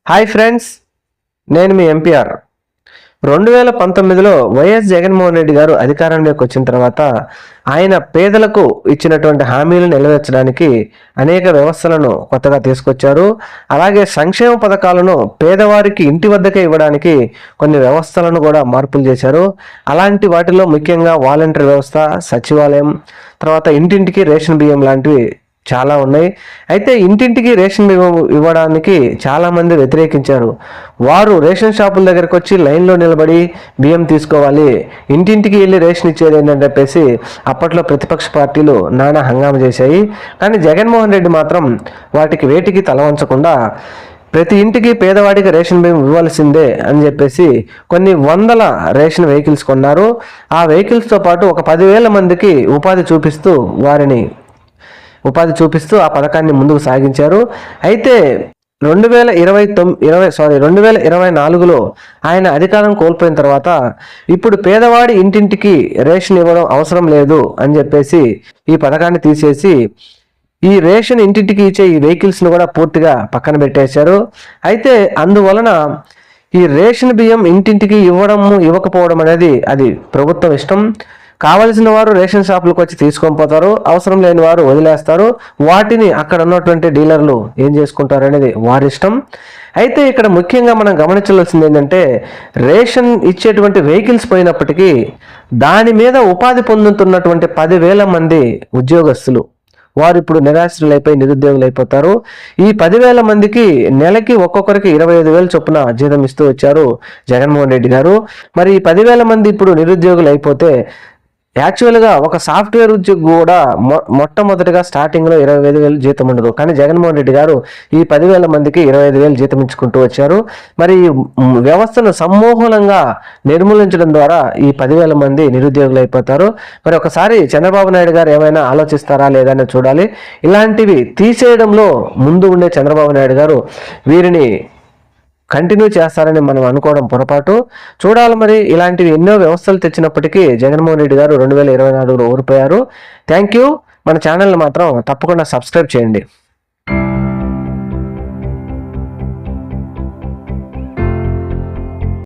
Hi friends, నేను మీ MPR. 2019లో YS Jaganmohan Reddy గారు అధికారంలోకి వచ్చిన తర్వాత ఆయన పేదలకు ఇచ్చినటువంటి హామీలను నెరవేర్చడానికి అనేక వ్యవస్థలను కొత్తగా తీసుకొచ్చారు. అలాగే సంక్షేమ పథకాలను పేదవారికి ఇంటి వద్దకే ఇవ్వడానికి కొన్ని వ్యవస్థలను కూడా మార్పులు చేశారు. అలాంటి వాటిలో ముఖ్యంగా వాలంటీర్ వ్యవస్థ, సచివాలయం, తర్వాత ఇంటింటికి రేషన్ బియ్యం లాంటివి చాలా ఉన్నాయి. అయితే ఇంటింటికి రేషన్ బియ్యం ఇవ్వడానికి చాలామంది వ్యతిరేకించారు. వారు రేషన్ షాపుల దగ్గరకు వచ్చి లైన్లో నిలబడి బియ్యం తీసుకోవాలి, ఇంటింటికి వెళ్ళి రేషన్ ఇచ్చేది ఏంటని చెప్పేసి అప్పట్లో ప్రతిపక్ష పార్టీలు నానా హంగామా చేశాయి. కానీ జగన్మోహన్ రెడ్డి మాత్రం వాటికి వేటికి తల వంచకుండా ప్రతి ఇంటికి పేదవాడికి రేషన్ బియ్యం ఇవ్వాల్సిందే అని చెప్పేసి కొన్ని వందల రేషన్ వెహికల్స్ కొన్నారు. ఆ వెహికల్స్తో పాటు ఒక 10,000 మందికి ఉపాధి చూపిస్తూ ఆ పథకాన్ని ముందుకు సాగించారు. అయితే 2024లో ఆయన అధికారం కోల్పోయిన తర్వాత ఇప్పుడు పేదవాడి ఇంటింటికి రేషన్ ఇవ్వడం అవసరం లేదు అని చెప్పేసి ఈ పథకాన్ని తీసేసి ఈ రేషన్ ఇంటింటికి ఇచ్చే ఈ వెహికల్స్ను కూడా పూర్తిగా పక్కన పెట్టేశారు. అయితే అందువలన ఈ రేషన్ బియ్యం ఇంటింటికి ఇవ్వకపోవడం అనేది అది ప్రభుత్వం ఇష్టం. కావలసిన వారు రేషన్ షాపులకు వచ్చి తీసుకొని పోతారు, అవసరం లేని వారు వదిలేస్తారు. వాటిని అక్కడ ఉన్నటువంటి డీలర్లు ఏం చేసుకుంటారు అనేది వారి ఇష్టం. అయితే ఇక్కడ ముఖ్యంగా మనం గమనించాల్సింది ఏంటంటే, రేషన్ ఇచ్చేటువంటి వెహికల్స్ పోయినప్పటికీ దాని మీద ఉపాధి పొందుతున్నటువంటి 10,000 మంది ఉద్యోగస్తులు వారు ఇప్పుడు నిరాశ్రులైపోయి నిరుద్యోగులు అయిపోతారు. ఈ 10,000 మందికి నెలకి ఒక్కొక్కరికి 25,000 చొప్పున జీతం ఇస్తూ వచ్చారు జగన్మోహన్ రెడ్డి గారు. మరి ఈ 10,000 మంది ఇప్పుడు నిరుద్యోగులు అయిపోతే యాక్చువల్గా ఒక సాఫ్ట్వేర్ ఉద్యోగి కూడా మొట్టమొదటిగా స్టార్టింగ్లో 25,000 జీతం ఉండదు. కానీ జగన్మోహన్ రెడ్డి గారు ఈ 10,000 మందికి 25,000 జీతం ఇచ్చుకుంటూ వచ్చారు. మరి వ్యవస్థను సమూలంగా నిర్మూలించడం ద్వారా ఈ 10,000 మంది నిరుద్యోగులు అయిపోతారు. మరి ఒకసారి చంద్రబాబు నాయుడు గారు ఏమైనా ఆలోచిస్తారా లేదా అని చూడాలి. ఇలాంటివి తీసేయడంలో ముందు ఉండే చంద్రబాబు నాయుడు గారు వీరిని కంటిన్యూ చేస్తారని మనం అనుకోవడం పొరపాటు. చూడాలి మరి. ఇలాంటివి ఎన్నో వ్యవస్థలు తెచ్చినప్పటికీ జగన్మోహన్ రెడ్డి గారు 2024లో ఓడిపోయారు. Thank you. మన ఛానల్ని మాత్రం తప్పకుండా సబ్స్క్రైబ్ చేయండి.